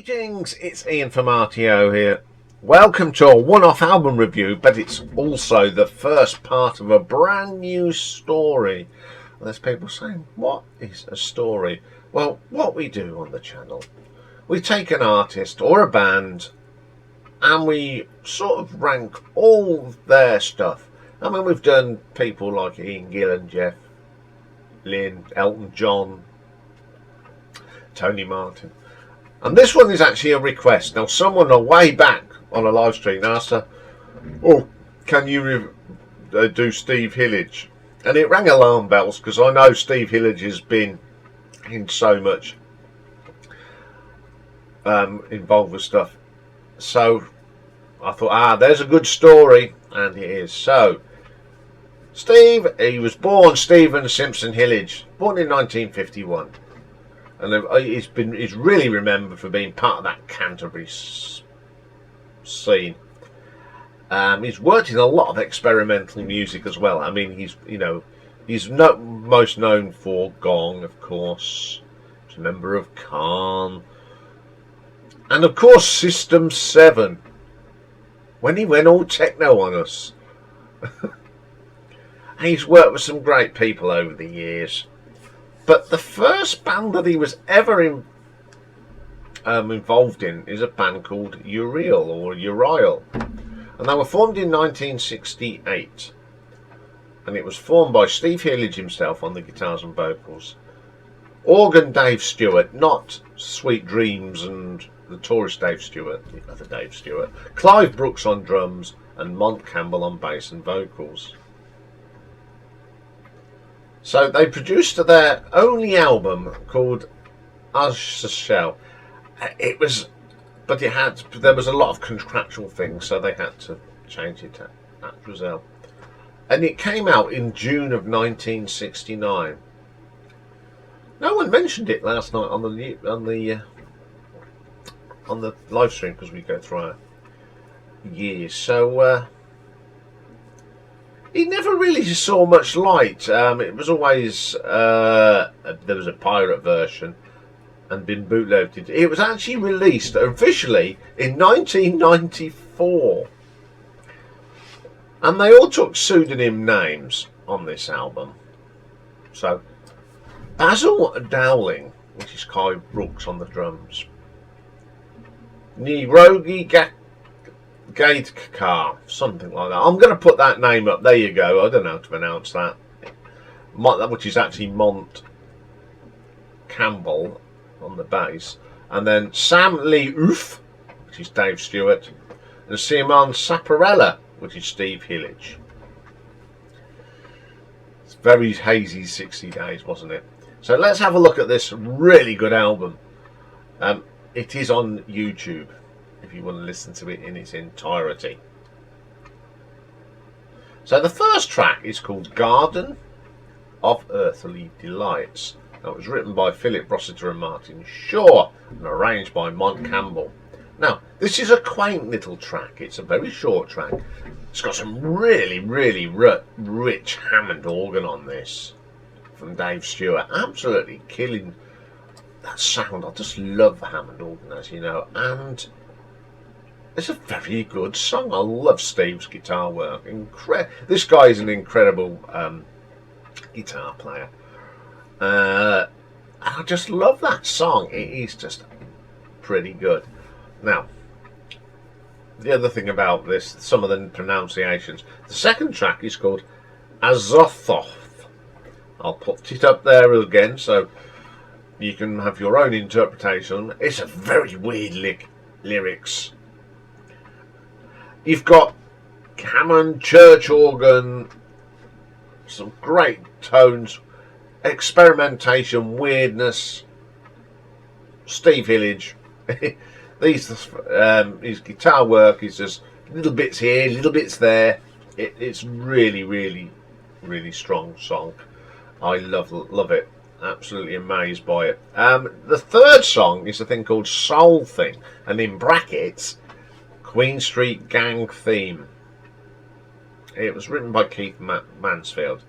Greetings, it's Iain from RTO here. Welcome to a one-off album review, but it's also the first part of a brand new story. There's people saying, what is a story? Well, what we do on the channel, we take an artist or a band and we sort of rank all their stuff. I mean, we've done people like Iain, Gil and Jeff, Lynn, Elton John, Tony Martin. And this one is actually a request. Now, someone way back on a live stream asked her, "Oh, can you do Steve Hillage?" And it rang alarm bells because I know Steve Hillage has been in so much involved with stuff. So I thought, there's a good story, and it is. So Steve, he was born Stephen Simpson Hillage, born in 1951. And he's really remembered for being part of that Canterbury scene. He's worked in a lot of experimental music as well. I mean, he's most known for Gong, of course. He's a member of Khan, and of course System 7. When he went all techno on us. And he's worked with some great people over the years. But the first band that he was ever involved in is a band called Uriel, or Uriel. And they were formed in 1968. And it was formed by Steve Hillage himself on the guitars and vocals. Organ Dave Stewart, not Sweet Dreams and the Tourist Dave Stewart, the other Dave Stewart. Clive Brooks on drums and Mont Campbell on bass and vocals. So they produced their only album called Arzachel. There was a lot of contractual things, so they had to change it to Arzachel. And it came out in June of 1969. No one mentioned it last night on the live stream because we go through our years. So he never really saw much light. It was always there was a pirate version and been bootlegged. It was actually released officially in 1994, and they all took pseudonym names on this album. So Basil Dowling, which is Clive Brooks on the drums, Nirogi Gaidkar, something like that. I'm going to put that name up. There you go. I don't know how to pronounce that. Which is actually Mont Campbell on the bass. And then Sam Lee Oof, which is Dave Stewart. And Simon Saparella, which is Steve Hillage. It's very hazy 60 days, wasn't it? So let's have a look at this really good album. It is on YouTube if you want to listen to it in its entirety. So the first track is called Garden of Earthly Delights. That was written by Philip Rossiter and Martin Shaw and arranged by Mont Campbell. Now, this is a quaint little track. It's a very short track. It's got some really, really rich Hammond organ on this from Dave Stewart. Absolutely killing that sound. I just love the Hammond organ, as you know. And it's a very good song. I love Steve's guitar work. This guy is an incredible guitar player. I just love that song. It is just pretty good. Now, the other thing about this, some of the pronunciations. The second track is called Azathoth. I'll put it up there again so you can have your own interpretation. It's a very weird lyrics. You've got Hammond, church organ, some great tones, experimentation, weirdness. Steve Hillage. His guitar work is just little bits here, little bits there. It's really, really, really strong song. I love it. Absolutely amazed by it. The third song is a thing called Soul Thing, and in brackets, Queen Street Gang Theme. It was written by Keith Mansfield.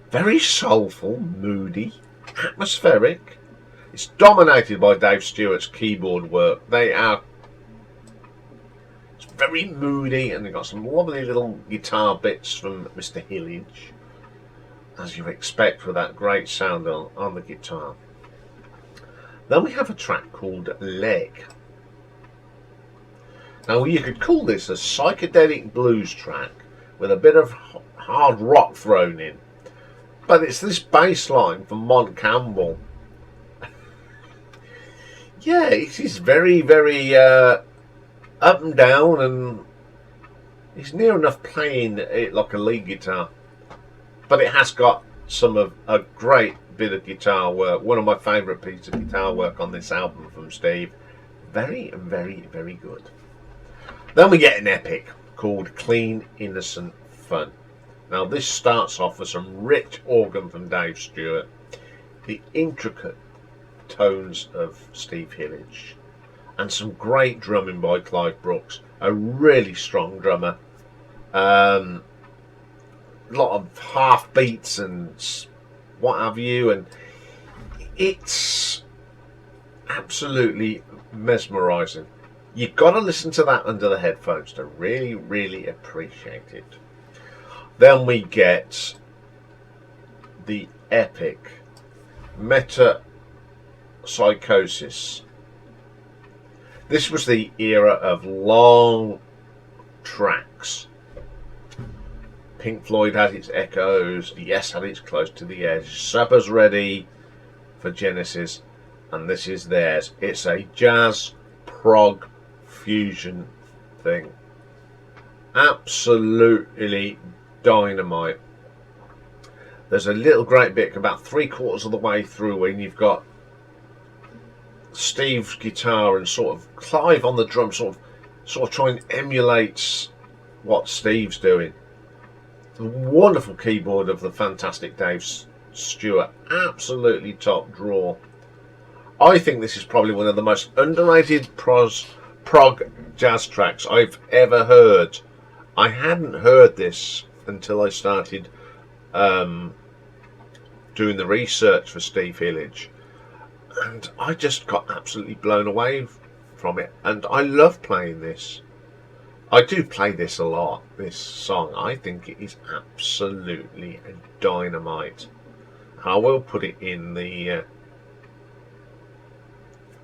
Very soulful, moody, atmospheric. It's dominated by Dave Stewart's keyboard work. It's very moody, and they've got some lovely little guitar bits from Mr. Hillage, as you expect with that great sound on the guitar. Then we have a track called Leg. Now you could call this a psychedelic blues track with a bit of hard rock thrown in, but it's this bass line from Mont Campbell. Yeah, it is very, very up and down, and he's near enough playing it like a lead guitar, but it has got some of a great bit of guitar work. One of my favourite pieces of guitar work on this album from Steve. Very, very, very good. Then we get an epic called Clean Innocent Fun. Now this starts off with some rich organ from Dave Stewart, the intricate tones of Steve Hillage, and some great drumming by Clive Brooks, a really strong drummer. A lot of half beats and what have you, and it's absolutely mesmerising. You've got to listen to that under the headphones to really, really appreciate it. Then we get the epic Metempsychosis. This was the era of long tracks. Pink Floyd had its echoes, Yes had its Close to the Edge, Supper's ready for Genesis, and this is theirs. It's a jazz prog fusion thing. Absolutely dynamite. There's a little great bit about 3/4 of the way through when you've got Steve's guitar and sort of Clive on the drum, sort of trying to emulate what Steve's doing. The wonderful keyboard of the fantastic Dave Stewart, absolutely top draw. I think this is probably one of the most underrated prog jazz tracks I've ever heard. I hadn't heard this until I started doing the research for Steve Hillage, and I just got absolutely blown away from it, and I love playing this. I do play this a lot, this song. I think it is absolutely dynamite. I will put it in the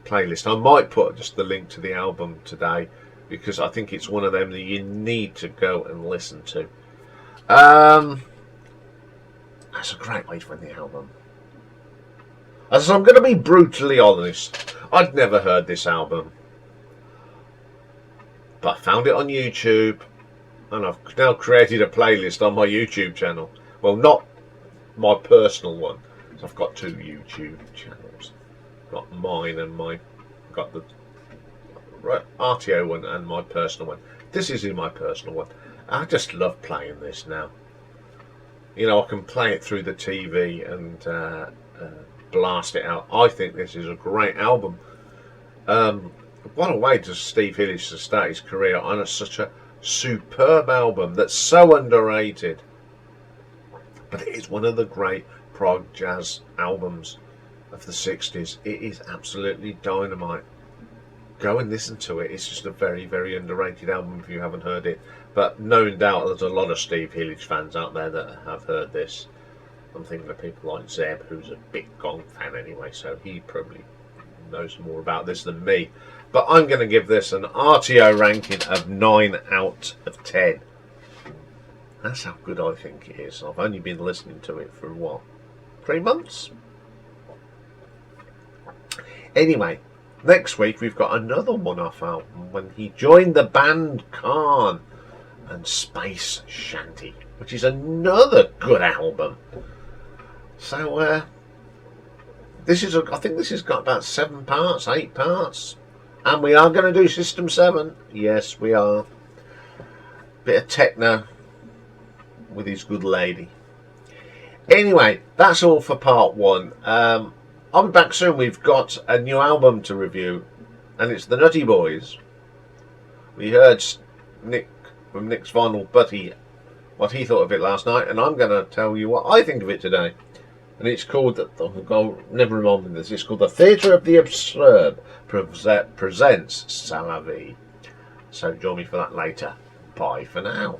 playlist. I might put just the link to the album today, because I think it's one of them that you need to go and listen to. That's a great way to end the album. As I'm going to be brutally honest, I'd never heard this album, but I found it on YouTube, and I've now created a playlist on my YouTube channel. Well, not my personal one, so I've got two YouTube channels. Got mine and got the RTO one and my personal one. This is in my personal one. I just love playing this now. You know, I can play it through the TV and blast it out. I think this is a great album. What a way to Steve Hillage to start his career on such a superb album that's so underrated. But it is one of the great prog jazz albums of the 60s. It is absolutely dynamite. Go and listen to it. It's just a very, very underrated album if you haven't heard it. But no doubt there's a lot of Steve Hillage fans out there that have heard this. I'm thinking of people like Zeb, who's a big Gong fan anyway, so he probably knows more about this than me. But I'm going to give this an RTO ranking of 9 out of 10. That's how good I think it is. I've only been listening to it for what, 3 months? Anyway, next week we've got another one-off album when he joined the band Khan and Space Shanty, which is another good album. So I think this has got about 7 parts, 8 parts, and we are going to do System 7. Yes, we are. Bit of techno with his good lady. Anyway, that's all for part 1. I'll be back soon. We've got a new album to review, and it's the Nutty Boys. We heard Nick from Nick's Vinyl Buddy what he thought of it last night, and I'm going to tell you what I think of it today. and it's called never remember this. It's called The Theatre of the Absurd presents Salavi. So join me for that later. Bye for now.